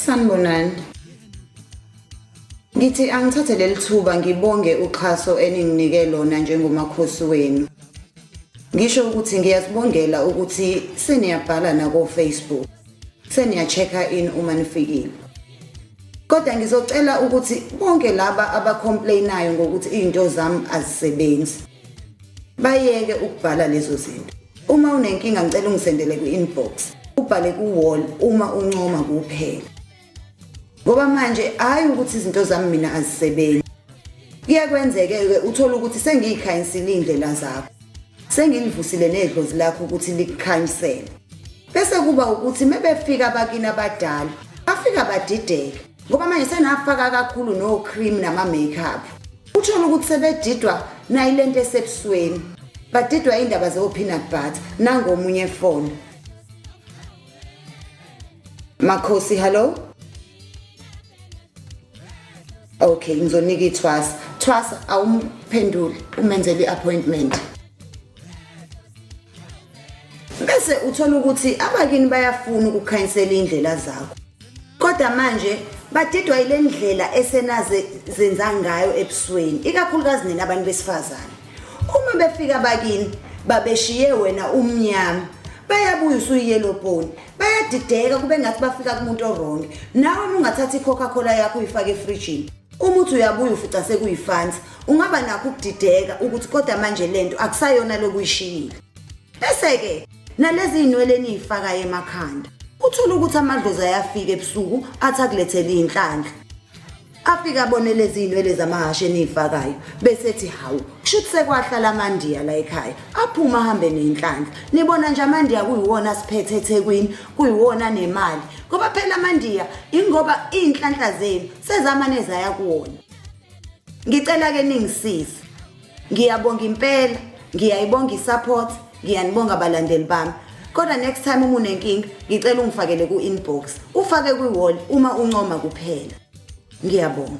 Sanibonani. Ngithi angithathe leli thuba ngibonge uxhaso eninginike lona njengomakhosi wenu. Ngisho ukuthi ngiyazibongela ukuthi seniyabhala na ku Facebook. Seniya-checka in uma nifikile. Kodwa ngizocela ukuthi bonke laba abacomplainayo ngokuthi izinto zami azisebenzi bayeke ukubhala lezo zinto. Uma unenkinga ngicela ungisendele ku-inbox. Ubhale ku-wall uma uncoma kuphela. Ngoba manje hayi ukuthi izinto zami mina azisebenzi. Kuyakwenzeke uthola ukuthi sengiyikhansile indlela zakho. Sengilivusile nedlozi lakho ukuthi likukhansele. Bese kuba ukuthi mebefika abakini abadala, bafika badideke. Ngoba manje senafaka kakhulu no cream nama makeup. Uthola ukuthi sebedidwa nayilento esebusweni. Badidwa indaba ze peanut butter nangomunye phone. Makhosi, hello? Okay, ngizonika ithwasa. Thwasa awumphenduli, umenzele iappointment. Bese uthola ukuthi abakini bayafuna ukukhansela indlela zakho. Kodwa manje badidwa ile ndlela esenaze zenza ngayo ebusweni, ikakhulukazi nina abantu besifazane. Uma befika abakini babeshiye wena umnyama, bayabuya usuyiyellow bone. Bayadideka kube ngathi bafika kumuntu oronke. Nawe ungathatha iCoca-Cola yakho uyifake efrijini. Umuthi uyabuya ufica sekuyifansi. Ungaba nakho ukudideka ukuthi kodwa manje lento akusayona lokuyishiyile. Bese ke nalezi inwele enizifaka emakhanda. Uthola ukuthi amadlozi ayafika ebusuku athi akulethele inhlanhla. Afika abone lezi inwele zamahashe enizifakayo bese ethi hawu kushuthi sekwahlala amandiya la ekhaya. Aphuma ahambe nenhlanhla. Nibona nje amandiya kuyiwona siphethe eThekwini, kuyiwona nemali. Ngoba phela amandiya ingoba inhlanhla zenu sezamane zaya kuwona. Ngicela ke ningisize. Ngiyabonga impela, ngiyayibonga isupport, ngiyanibonga abalandeli bami. Kodwa next time uma unenkinga ngicela ungifakele ku-inbox. Ufake kwi-wall uma uncoma kuphela. Ngiyabonga.